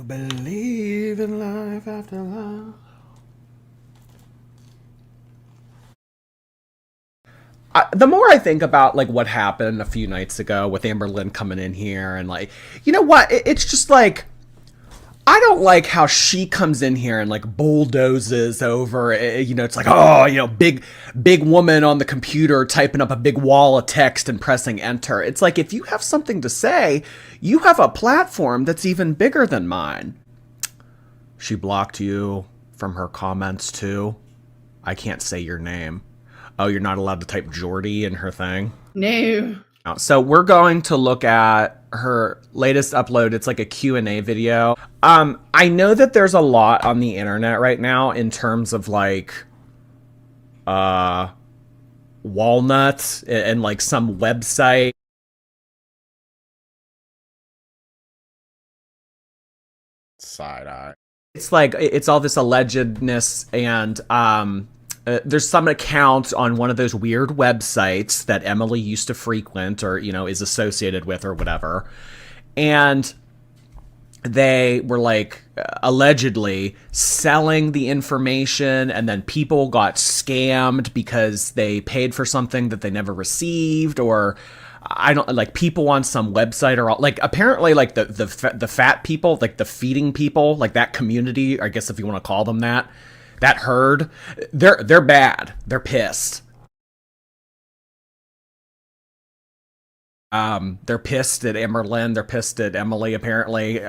believe in life after life? The more I think about like what happened a few nights ago with Amberlynn coming in here and like, you know what? It's just like, I don't like how she comes in here and like bulldozes over, you know, it's like, oh, you know, big woman on the computer typing up a big wall of text and pressing enter. It's like, if you have something to say, you have a platform that's even bigger than mine. She blocked you from her comments too. I can't say your name. Oh, you're not allowed to type Jordy in her thing? No. So we're going to look at her latest upload. It's like a Q&A video. I know that there's a lot on the internet right now in terms of like walnuts and like some website. Side eye. It's like, it's all this allegedness and there's some account on one of those weird websites that Emily used to frequent or, you know, is associated with or whatever. And they were like allegedly selling the information, and then people got scammed because they paid for something that they never received, or I don't like people on some website or like apparently like the fat people, like the feeding people, like that community, I guess if you want to call them that herd, they're bad. They're pissed. They're pissed at Amberlynn. They're pissed at Emily, apparently.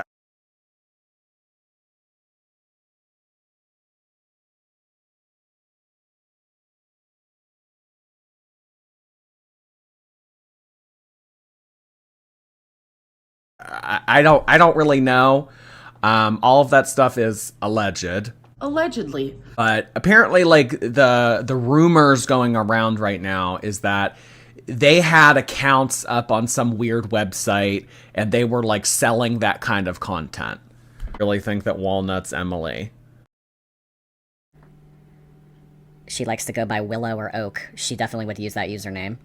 I don't really know. All of that stuff is alleged. Allegedly. But apparently, like, the rumors going around right now is that they had accounts up on some weird website and they were like selling that kind of content. I really think that Walnut's Emily. She likes to go by Willow or Oak. She definitely would use that username.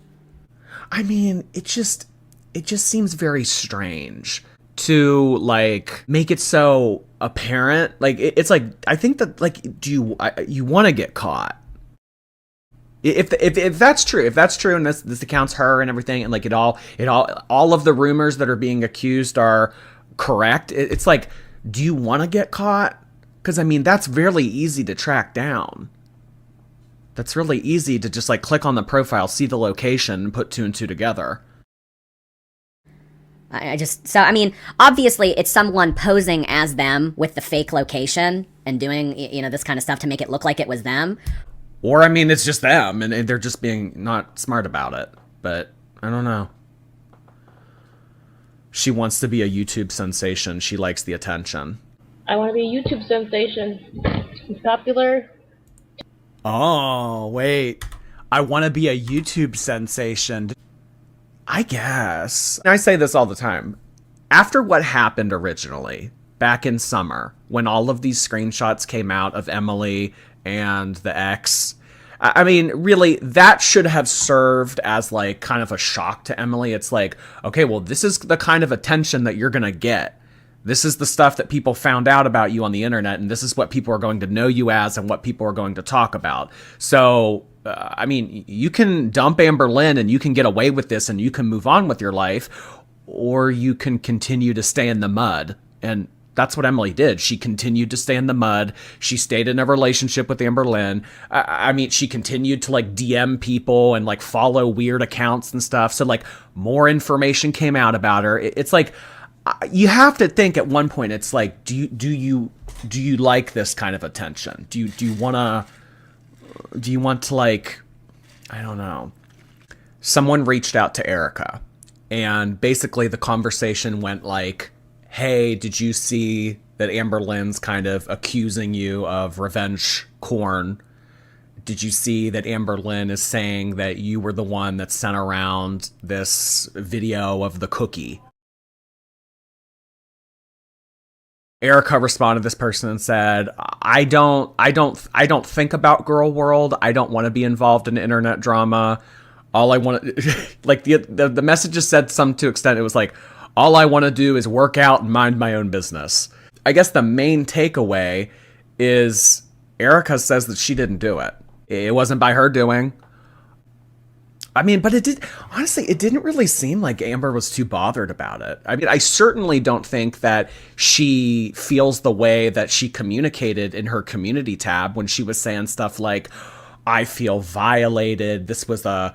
I mean, it just seems very strange to like make it so apparent. Like it's like, I think that like, do you want to get caught? If that's true, and this account's her and everything, and like all of the rumors that are being accused are correct, it's like, do you want to get caught? Because I mean, that's really easy to track down. That's really easy to just like click on the profile, see the location, and put two and two together. I mean, obviously it's someone posing as them with the fake location and doing, you know, this kind of stuff to make it look like it was them. Or, I mean, it's just them, and they're just being not smart about it. But, I don't know. She wants to be a YouTube sensation. She likes the attention. I want to be a YouTube sensation. It's popular. Oh, wait. I want to be a YouTube sensation. I guess. I say this all the time. After what happened originally, back in summer, when all of these screenshots came out of Emily and the ex, I mean, really, that should have served as like kind of a shock to Emily. It's like, okay, well, this is the kind of attention that you're gonna get. This is the stuff that people found out about you on the internet, and this is what people are going to know you as and what people are going to talk about. So, I mean, you can dump Amberlynn and you can get away with this and you can move on with your life, or you can continue to stay in the mud. And that's what Emily did. She continued to stay in the mud. She stayed in a relationship with Amberlynn. I mean, she continued to like DM people and like follow weird accounts and stuff. So like more information came out about her. It's like, you have to think at one point, it's like, do you like this kind of attention? Do you want to like, I don't know. Someone reached out to Erica, and basically the conversation went like, hey, did you see that Amberlynn's kind of accusing you of revenge corn? Did you see that Amberlynn is saying that you were the one that sent around this video of the cookie? Erica responded to this person and said, I don't think about girl world. I don't want to be involved in internet drama. All I want to, like the message just said some to extent. It was like, all I want to do is work out and mind my own business. I guess the main takeaway is Erica says that she didn't do it. It wasn't by her doing. I mean, but it didn't really seem like Amber was too bothered about it. I mean, I certainly don't think that she feels the way that she communicated in her community tab when she was saying stuff like, I feel violated. This was a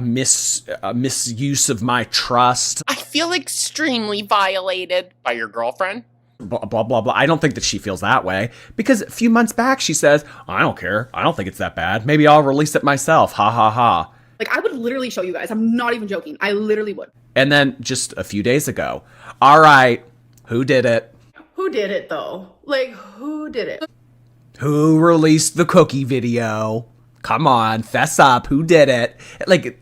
misuse of my trust. I feel extremely violated by your girlfriend. Blah, blah, blah, blah. I don't think that she feels that way because a few months back she says, I don't care. I don't think it's that bad. Maybe I'll release it myself. Ha ha ha. Like, I would literally show you guys. I'm not even joking. I literally would. And then just a few days ago, all right, who did it? Who did it, though? Like, who did it? Who released the cookie video? Come on, fess up. Who did it? Like,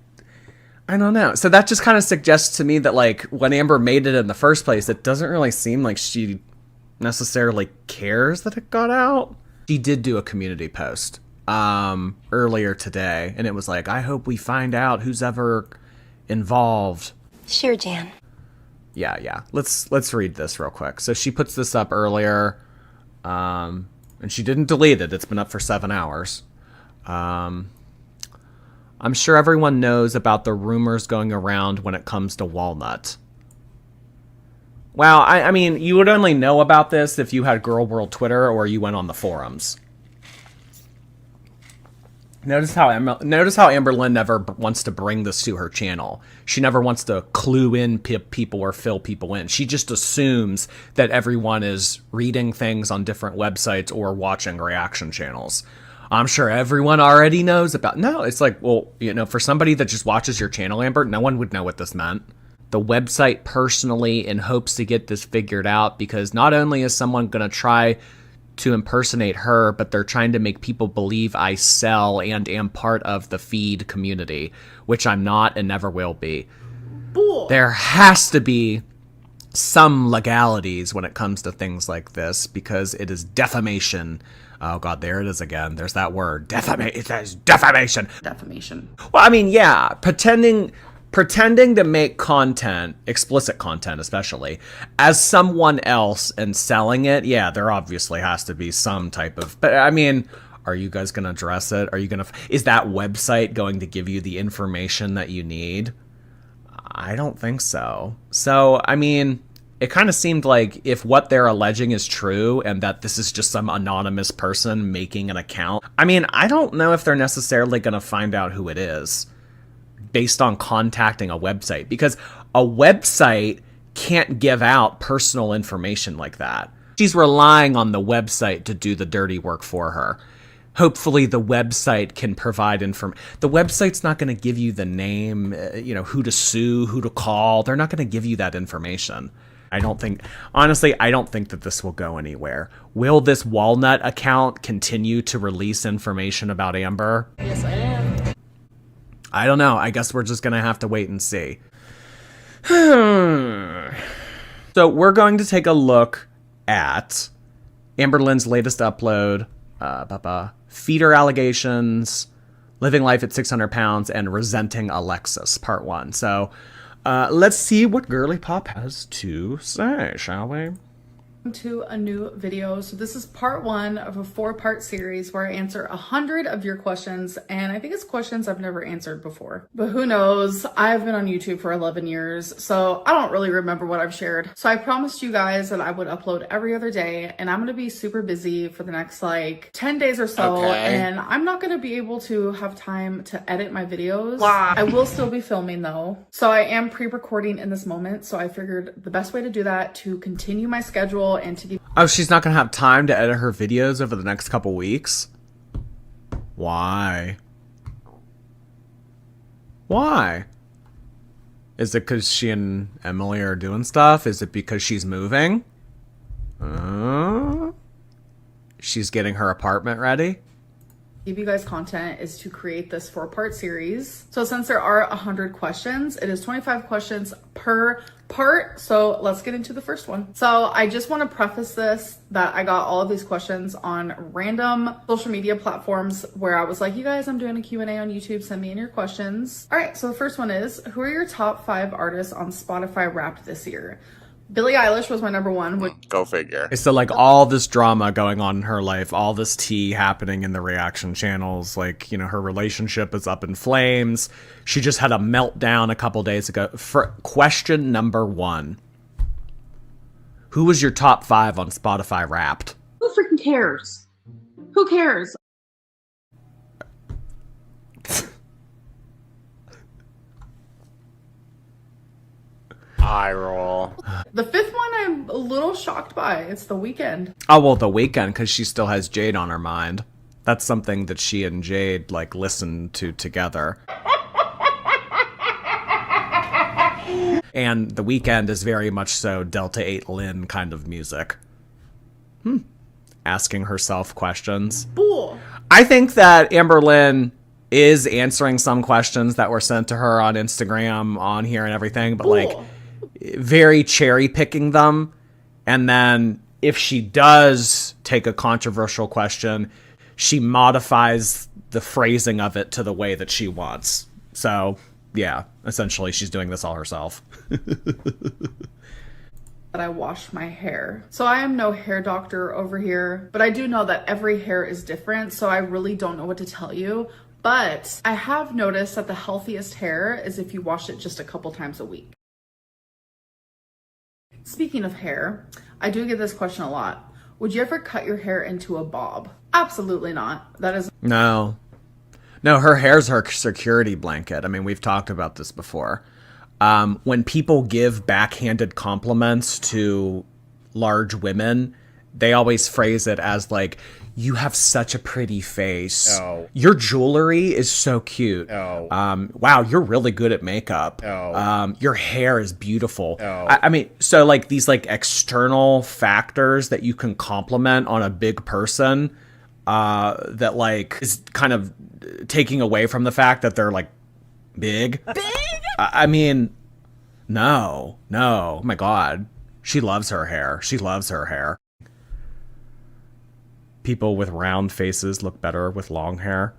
I don't know. So that just kind of suggests to me that, like, when Amber made it in the first place, it doesn't really seem like she necessarily cares that it got out. She did do a community post earlier today, and it was like, I hope we find out who's ever involved. Sure, Jan. Yeah. Let's read this real quick. So she puts this up earlier, and she didn't delete it. It's been up for 7 hours. I'm sure everyone knows about the rumors going around when it comes to Walnut. Well, I mean, you would only know about this if you had Girl World Twitter or you went on the forums. Notice how Amberlynn never wants to bring this to her channel. She never wants to clue in people or fill people in. She just assumes that everyone is reading things on different websites or watching reaction channels. I'm sure everyone already knows about... No, it's like, well, you know, for somebody that just watches your channel, Amber, no one would know what this meant. The website personally in hopes to get this figured out because not only is someone going to try to impersonate her, but they're trying to make people believe I sell and am part of the feed community, which I'm not and never will be. Bool. There has to be some legalities when it comes to things like this because it is defamation. Oh God, there it is again. There's that word. Defamation. Defamation. Well, I mean, yeah, pretending to make content, explicit content especially, as someone else and selling it, yeah, there obviously has to be some type of... But, I mean, are you guys going to address it? Is that website going to give you the information that you need? I don't think so. So, I mean, it kind of seemed like if what they're alleging is true and that this is just some anonymous person making an account, I mean, I don't know if they're necessarily going to find out who it is based on contacting a website, because a website can't give out personal information like that. She's relying on the website to do the dirty work for her. Hopefully the website can provide information. The website's not going to give you the name, who to sue, who to call. They're not going to give you that information. Honestly, I don't think that this will go anywhere. Will this Walnut account continue to release information about Amber? Yes, I am. I don't know. I guess we're just going to have to wait and see. So we're going to take a look at Amberlynn's latest upload, feeder allegations, living life at 600 pounds, and resenting Alexis, part 1. So let's see what Girly Pop has to say, shall we? To a new video. So this is part 1 of a 4-part series where I answer 100 of your questions, and I think it's questions I've never answered before, but who knows. I've been on YouTube for 11 years, so I don't really remember what I've shared. So I promised you guys that I would upload every other day, and I'm gonna be super busy for the next like 10 days or so. Okay. And I'm not gonna be able to have time to edit my videos. Wow. I will still be filming though, so I am pre-recording in this moment, so I figured the best way to do that to continue my schedule and to give... Oh, she's not gonna have time to edit her videos over the next couple weeks? Why? Why? Is it because she and Emily are doing stuff? Is it because she's moving? She's getting her apartment ready? Give you guys content is to create this 4-part series. So since there are 100 questions, it is 25 questions per part. So let's get into the first one. So I just want to preface this that I got all of these questions on random social media platforms where I was like, you guys, I'm doing a Q&A on YouTube. Send me in your questions. All right. So the first one is, who are your top 5 artists on Spotify Wrapped this year? Billie Eilish was my number one. Go figure. So like all this drama going on in her life, all this tea happening in the reaction channels, like, you know, her relationship is up in flames. She just had a meltdown a couple days ago. For question number 1, who was your top 5 on Spotify Wrapped? Who freaking cares? Who cares? Eye roll. The 5th one I'm a little shocked by. It's The Weeknd. Oh, well, The Weeknd, because she still has Jade on her mind. That's something that she and Jade, like, listen to together. And The Weeknd is very much so Delta 8 Lynn kind of music. Asking herself questions. Bool. I think that Amberlynn is answering some questions that were sent to her on Instagram, on here and everything, but like very cherry picking them. And then if she does take a controversial question, she modifies the phrasing of it to the way that she wants. So yeah, essentially she's doing this all herself. That I wash my hair. So I am no hair doctor over here, but I do know that every hair is different, so I really don't know what to tell you. But I have noticed that the healthiest hair is if you wash it just a couple times a week. Speaking of hair, I do get this question a lot. Would you ever cut your hair into a bob? Absolutely not. That is No, her hair's her security blanket. I mean, we've talked about this before. When people give backhanded compliments to large women, they always phrase it as like, you have such a pretty face. Oh. Your jewelry is so cute. Oh. Wow, you're really good at makeup. Oh. Your hair is beautiful. Oh. I mean, so like these like external factors that you can compliment on a big person, that like is kind of taking away from the fact that they're like big. I mean, no. Oh my God. She loves her hair. She loves her hair. People with round faces look better with long hair.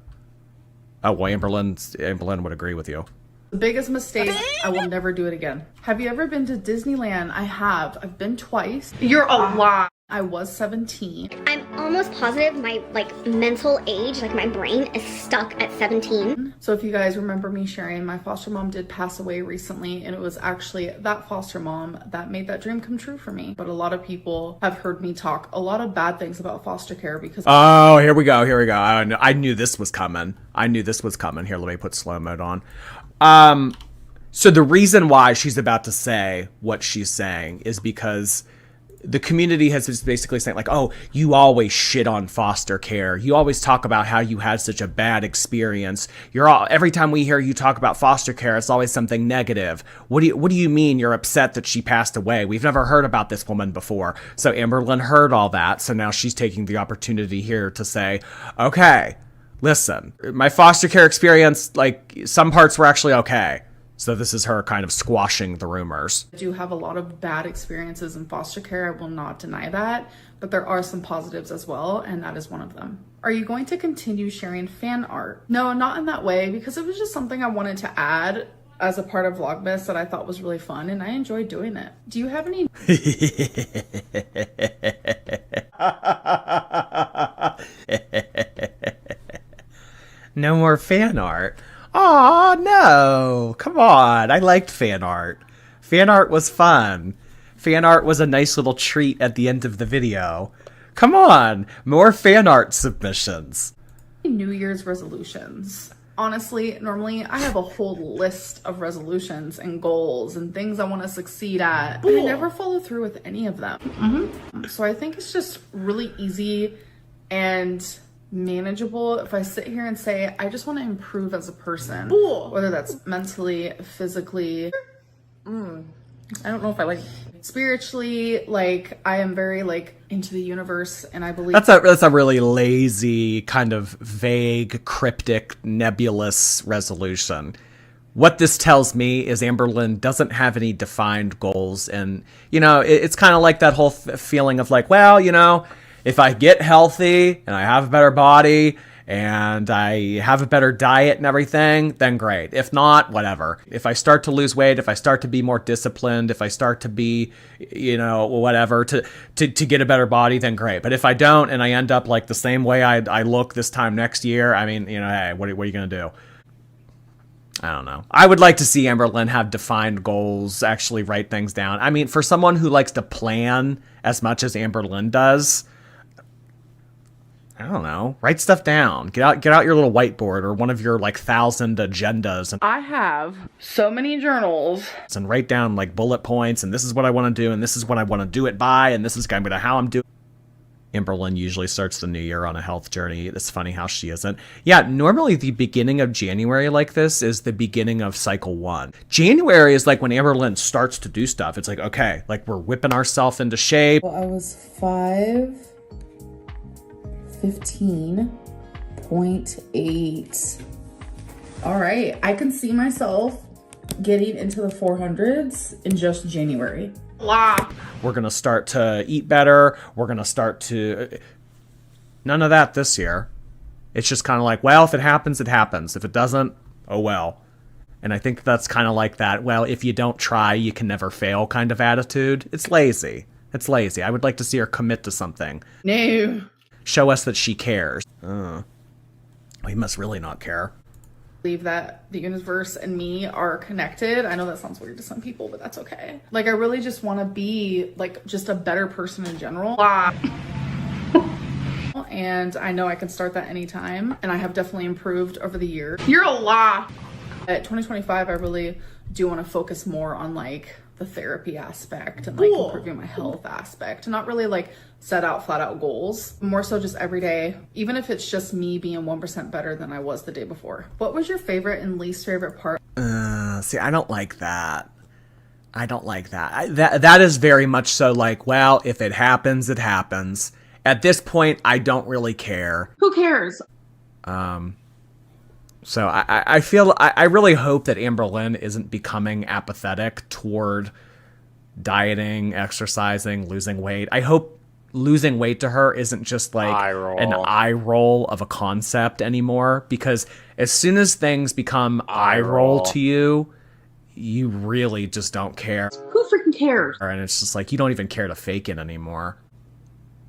Oh, well, Amberlynn would agree with you. the biggest mistake. I will never do it again. Have you ever been to Disneyland? I have. I've been twice. You're a lot. I was 17. I'm almost positive my mental age, my brain is stuck at 17. So if you guys remember me sharing, my foster mom did pass away recently, and it was actually that foster mom that made that dream come true for me. But a lot of people have heard me talk a lot of bad things about foster care because Oh, here we go. I knew this was coming. Here, let me put slow mode on. So the reason why she's about to say what she's saying is because the community has just basically saying oh, you always shit on foster care. You always talk about how you had such a bad experience. Every time we hear you talk about foster care, it's always something negative. What do you mean you're upset that she passed away? We've never heard about this woman before. So Amberlynn heard all that. So now she's taking the opportunity here to say, okay, listen, my foster care experience, some parts were actually okay. So this is her kind of squashing the rumors. I do have a lot of bad experiences in foster care. I will not deny that, but there are some positives as well, and that is one of them. Are you going to continue sharing fan art? No, not in that way, because it was just something I wanted to add as a part of Vlogmas that I thought was really fun, and I enjoyed doing it. Do you have any? No more fan art. Aw, no. Come on. I liked fan art. Fan art was fun. Fan art was a nice little treat at the end of the video. Come on. More fan art submissions. New Year's resolutions. Honestly, normally I have a whole list of resolutions and goals and things I want to succeed at, but I never follow through with any of them. So I think it's just really easy and manageable if I sit here and say I just want to improve as a person, whether that's mentally, physically, I don't know if I spiritually. I am very into the universe, and I believe That's a really lazy, kind of vague, cryptic, nebulous resolution. What this tells me is Amberlynn doesn't have any defined goals, and it's kind of like that whole feeling of if I get healthy and I have a better body and I have a better diet and everything, then great. If not, whatever. If I start to lose weight, if I start to be more disciplined, if I start to be, whatever, to get a better body, then great. But if I don't and I end up like the same way I look this time next year, I mean, hey, what are you going to do? I don't know. I would like to see Amberlynn have defined goals, actually write things down. I mean, for someone who likes to plan as much as Amberlynn does, I don't know. Write stuff down. Get out your little whiteboard or one of your 1,000 agendas I have so many journals. and write down bullet points. And this is what I want to do, and this is what I want to do it by, and this is how I'm doing. Amberlynn usually starts the new year on a health journey. It's funny how she isn't. Yeah, normally the beginning of January like this is the beginning of cycle 1. January is when Amberlynn starts to do stuff. It's okay, we're whipping ourselves into shape. Well, I was 515.8. All right, I can see myself getting into the 400s in just January. Wow. We're going to start to eat better. We're going to start to... None of that this year. It's just kind of well, if it happens, it happens. If it doesn't, oh well. And I think that's kind of that, well, if you don't try, you can never fail kind of attitude. It's lazy. It's lazy. I would like to see her commit to something. No. Show us that she cares. We must really not care. Believe that the universe and me are connected. I know that sounds weird to some people, but that's okay. I really just want to be just a better person in general. And I know I can start that anytime. And I have definitely improved over the year. You're a lie. At 2025, I really do want to focus more on the therapy aspect and improving my health aspect. Not really set out flat out goals. More so just every day, even if it's just me being 1% better than I was the day before. What was your favorite and least favorite part? See, I don't like that. I don't like that. That is very much so well, if it happens, it happens. At this point, I don't really care. Who cares? So I really hope that Amberlynn isn't becoming apathetic toward dieting, exercising, losing weight. I hope losing weight to her isn't just an eye roll of a concept anymore, because as soon as things become eye roll to you, you really just don't care. Who freaking cares? And it's just you don't even care to fake it anymore.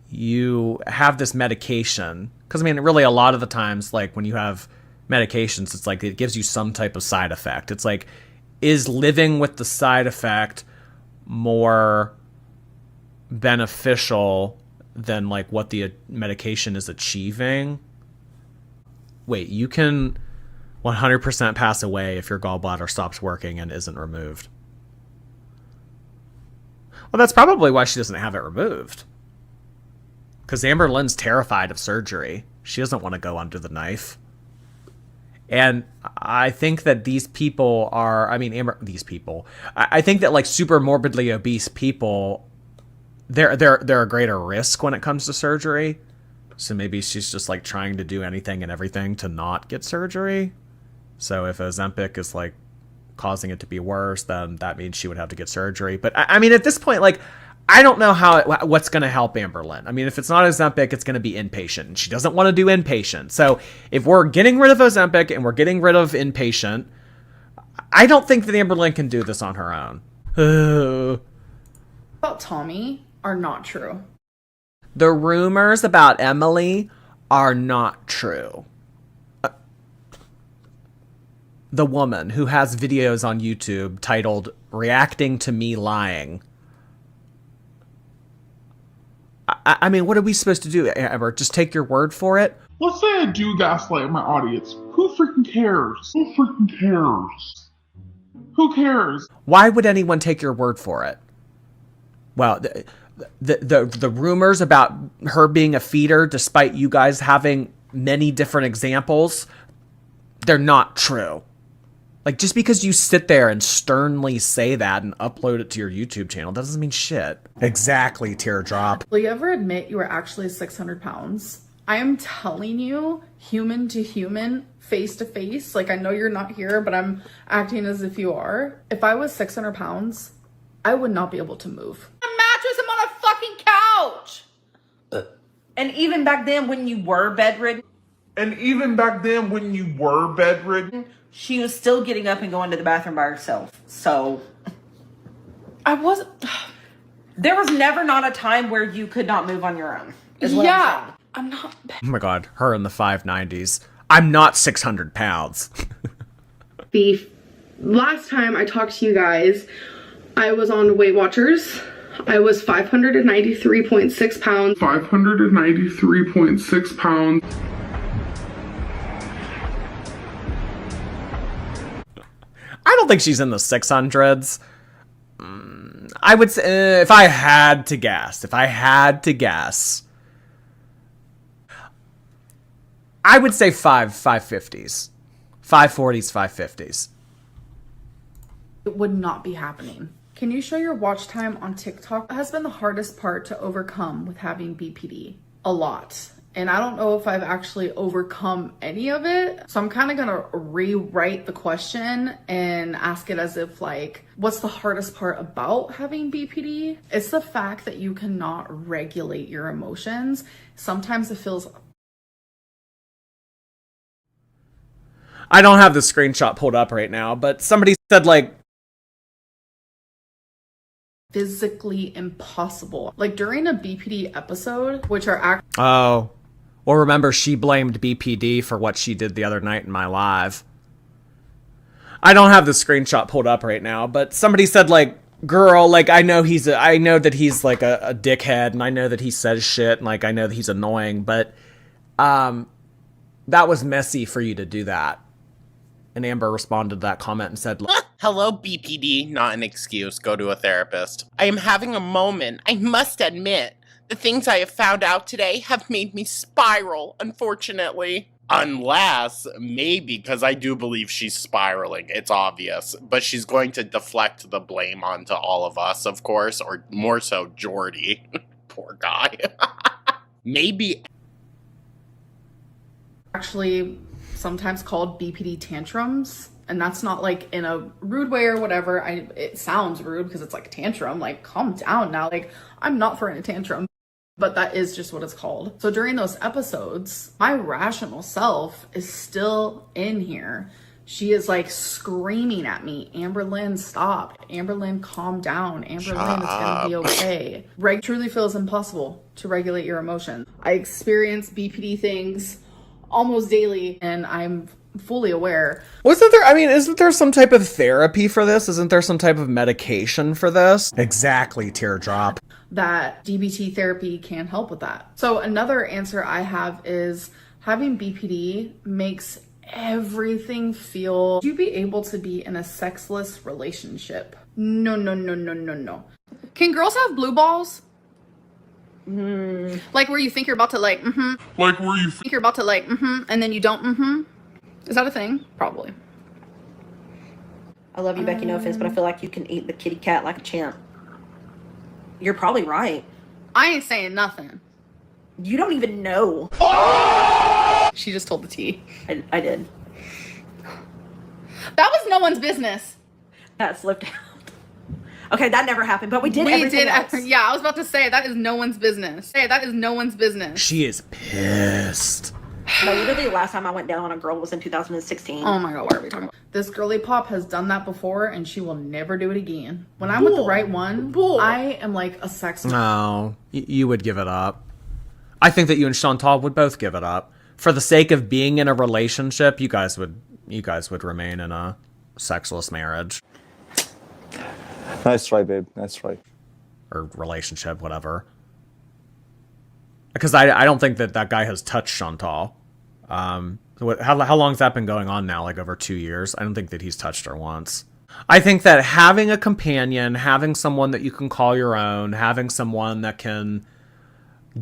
You have this medication, because really a lot of the times when you have medications, it's it gives you some type of side effect. It's is living with the side effect more beneficial than what the medication is achieving? Wait, you can 100% pass away if your gallbladder stops working and isn't removed. Well, that's probably why she doesn't have it removed. Because Amberlynn's terrified of surgery. She doesn't want to go under the knife. And I think that these people are, I think that super morbidly obese people, they're a greater risk when it comes to surgery. So maybe she's just trying to do anything and everything to not get surgery. So if Ozempic is causing it to be worse, then that means she would have to get surgery. But at this point, I don't know what's going to help Amberlynn. If it's not Ozempic, it's going to be inpatient. And she doesn't want to do inpatient. So if we're getting rid of Ozempic and we're getting rid of inpatient, I don't think that Amberlynn can do this on her own. About Tommy are not true. The rumors about Emily are not true. The woman who has videos on YouTube titled "Reacting to Me Lying." What are we supposed to do, Amber? Just take your word for it? Let's say I do gaslight my audience. Who freaking cares? Who freaking cares? Who cares? Why would anyone take your word for it? Well, the rumors about her being a feeder, despite you guys having many different examples, they're not true. Just because you sit there and sternly say that and upload it to your YouTube channel doesn't mean shit. Exactly, teardrop. Will you ever admit you were actually 600 pounds? I am telling you, human to human, face to face, I know you're not here, but I'm acting as if you are. If I was 600 pounds, I would not be able to move. A mattress, I'm on a fucking couch! And even back then when you were bedridden, And even back then when you were bedridden, she was still getting up and going to the bathroom by herself. So I wasn't. there was never not a time where you could not move on your own. Is what I'm saying. I'm not. Oh my god, her in the 590s. I'm not 600 pounds. The last time I talked to you guys, I was on Weight Watchers. I was 593.6 pounds. 593.6 pounds. I don't think she's in the 600s. I would say, if I had to guess, I would say 550s. 540s, 550s. It would not be happening. Can you show your watch time on TikTok? It has been the hardest part to overcome with having BPD. A lot. And I don't know if I've actually overcome any of it. So I'm kind of gonna rewrite the question and ask it as if like, what's the hardest part about having BPD? It's the fact that you cannot regulate your emotions. Sometimes it feels... I don't have the screenshot pulled up right now, but somebody said like, physically impossible. Like during a BPD episode, which are oh, well, remember she blamed BPD for what she did the other night in my live. I don't have the screenshot pulled up right now, but somebody said like, girl, like I know that he's like a dickhead, and I know that he says shit, and like I know that he's annoying, but that was messy for you to do that. And Amber responded to that comment and said, Hello, BPD, not an excuse. Go to a therapist. I am having a moment. I must admit, the things I have found out today have made me spiral, unfortunately. Unless, maybe, because I do believe she's spiraling. It's obvious. But she's going to deflect the blame onto all of us, of course, or more so Jordy. Poor guy. Maybe. actually sometimes called BPD tantrums, and that's not like in a rude way or whatever. It sounds rude because it's like tantrum, like calm down now, like I'm not throwing a tantrum, but that is just what it's called. So during those episodes, my rational self is still in here. She is like screaming at me, Amberlynn, stop. Amberlynn, calm down. Amberlynn, it's gonna be okay. Truly feels impossible to regulate your emotions. I experience BPD things almost daily, and I'm fully aware. Isn't there some type of therapy for this? Isn't there some type of medication for this? Exactly, teardrop. That DBT therapy can help with that. So another answer I have is having BPD makes everything feel... Would you be able to be in a sexless relationship? No. Can girls have blue balls? Like where you think you're about to like, Like where you think you're about to like, and then you don't, Is that a thing? Probably. I love you, Becky, no offense, but I feel like you can eat the kitty cat like a champ. You're probably right. I ain't saying nothing. You don't even know. She just told the tea. I did. That was no one's business. That slipped out. Okay, that never happened, but we did everything else. Yeah, I was about to say, that is no one's business. She is pissed. No, literally the last time I went down on a girl was in 2016. Oh my god, what are we talking about? This girly pop has done that before, and she will never do it again. When I'm with the right one, I am like a sex... No, you would give it up. I think that you and Chantal would both give it up. For the sake of being in a relationship, you guys would remain in a sexless marriage. Nice try, babe. Nice try. Or relationship, whatever. Because I don't think that guy has touched Chantal. How long has that been going on now? Like over 2 years? I don't think that he's touched her once. I think that having a companion, having someone that you can call your own, having someone that can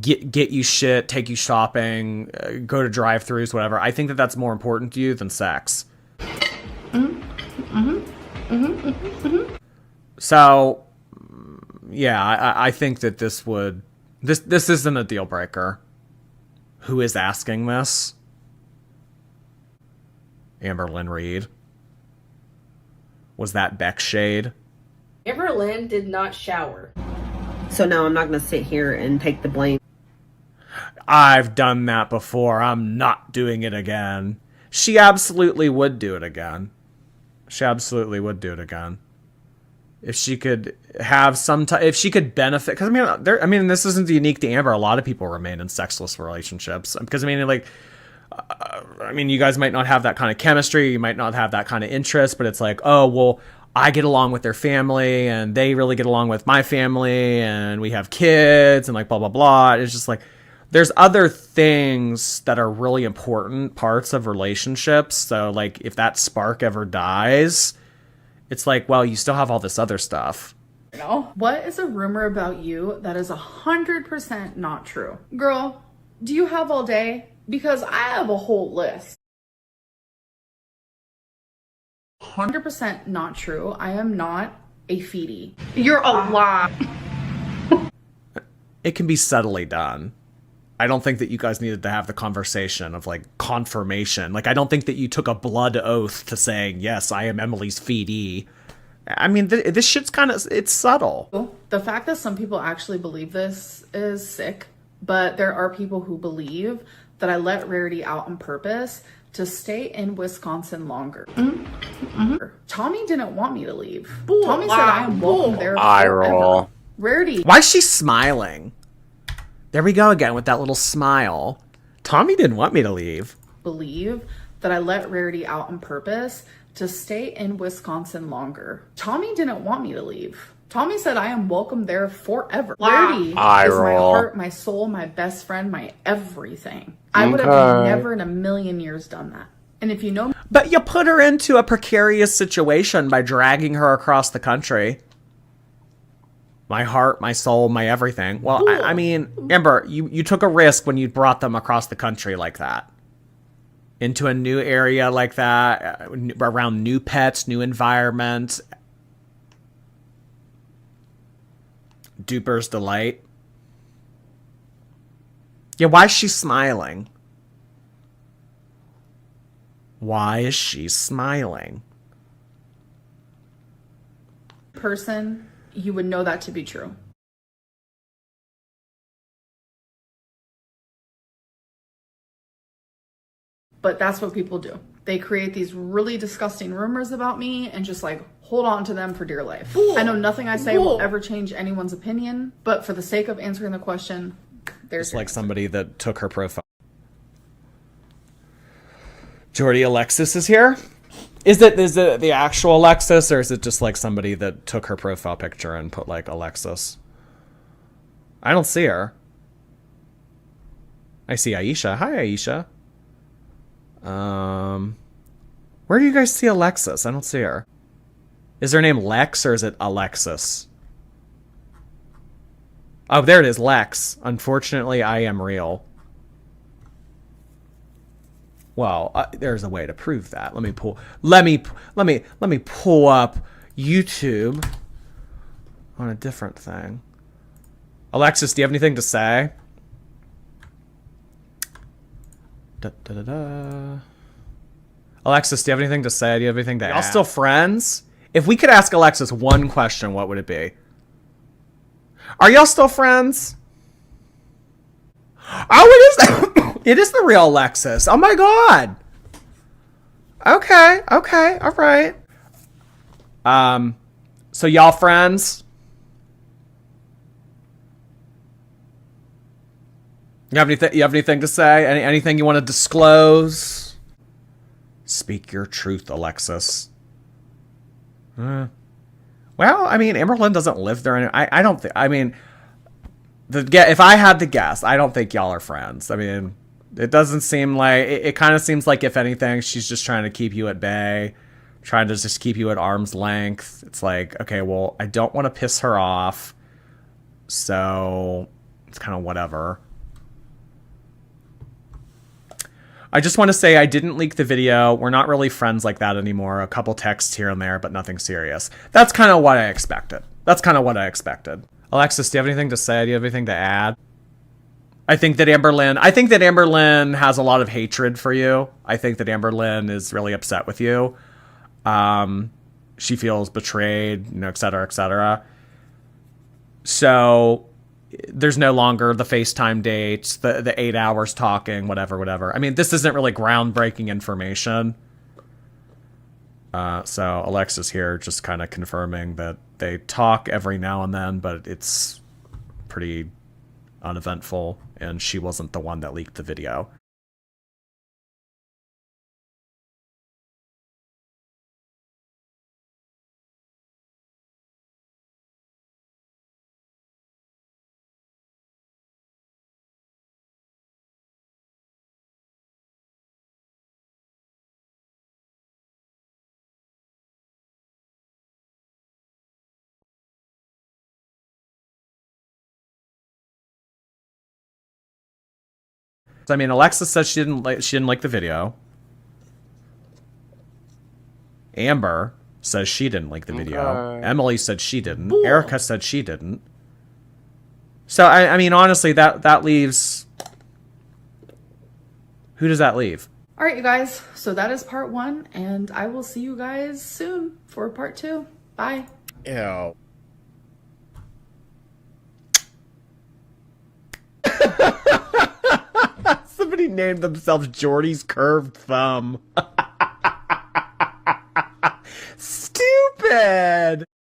get you shit, take you shopping, go to drive-thrus, whatever, I think that that's more important to you than sex. So, yeah, I think that this isn't a deal breaker. Who is asking this? Amberlynn Reed. Was that Beck shade? Amberlynn did not shower. So no, I'm not going to sit here and take the blame. I've done that before. I'm not doing it again. She absolutely would do it again. She absolutely would do it again. If she could have some if she could benefit, because I mean, this isn't unique to Amber. A lot of people remain in sexless relationships because you guys might not have that kind of chemistry, you might not have that kind of interest, but it's like, oh, well, I get along with their family, and they really get along with my family, and we have kids, and like blah blah blah. It's just like there's other things that are really important parts of relationships. So like if that spark ever dies, it's like, well, you still have all this other stuff. What is a rumor about you that is 100% not true? Girl, do you have all day? Because I have a whole list. 100% not true. I am not a feedie. You're a lie. It can be subtly done. I don't think that you guys needed to have the conversation of like confirmation. Like, I don't think that you took a blood oath to saying, yes, I am Emily's feedee. I mean, this shit's it's subtle. The fact that some people actually believe this is sick, but there are people who believe that I let Rarity out on purpose to stay in Wisconsin longer. Tommy didn't want me to leave. Bool, Tommy said I am welcome there forever. Rarity. Why is she smiling? There we go again with that little smile. Tommy didn't want me to leave. Believe that I let Rarity out on purpose to stay in Wisconsin longer. Tommy didn't want me to leave. Tommy said I am welcome there forever. Rarity is my heart, my soul, my best friend, my everything. I would have never in a million years done that. And if you know... But you put her into a precarious situation by dragging her across the country. My heart, my soul, my everything. Well, I mean, Amber, you took a risk when you brought them across the country like that. Into a new area like that, around new pets, new environment. Duper's delight. Yeah, why is she smiling? Why is she smiling? Person, you would know that to be true. But that's what people do. They create these really disgusting rumors about me and just like hold on to them for dear life. Bool. I know nothing I say will ever change anyone's opinion, but for the sake of answering the question, there's like somebody that took her profile. Jordy, Alexis is here. Is it the actual Alexis, or is it just like somebody that took her profile picture and put like Alexis? I don't see her. I see Aisha. Hi, Aisha. Where do you guys see Alexis? I don't see her. Is her name Lex or is it Alexis? Oh, there it is, Lex. Unfortunately, I am real. Well, there's a way to prove that. Let me pull up YouTube on a different thing. Alexis, do you have anything to say? Alexis, do you have anything to say? Do you have anything to add? Y'all still friends? If we could ask Alexis one question, what would it be? Are y'all still friends? Oh, it is. It is the real Alexis. Oh my god. Okay. All right. So y'all friends? You have anything to say? Anything you want to disclose? Speak your truth, Alexis. Well, I mean, Amberlynn doesn't live there. I don't think. I mean, if I had to guess, I don't think y'all are friends. I mean, it doesn't seem like. It kind of seems like, if anything, she's just trying to keep you at bay, trying to just keep you at arm's length. It's like, okay, well, I don't want to piss her off, so it's kind of whatever. I just want to say I didn't leak the video. We're not really friends like that anymore. A couple texts here and there, but nothing serious. That's kind of what I expected. Alexis, do you have anything to say? Do you have anything to add? I think that Amberlynn has a lot of hatred for you. I think that Amberlynn is really upset with you. She feels betrayed, et cetera, et cetera. So there's no longer the FaceTime dates, the 8 hours talking, whatever. I mean, this isn't really groundbreaking information. So Alexis here just kind of confirming that they talk every now and then, but it's pretty uneventful, and she wasn't the one that leaked the video. I mean, Alexis says she didn't like the video. Amber says she didn't like the video. Emily said she didn't. Bool. Erica said she didn't. So I mean, honestly, that leaves. Who does that leave? All right, you guys. So that is part 1, and I will see you guys soon for part 2. Bye. Ew. Somebody named themselves Jordy's curved thumb. Stupid!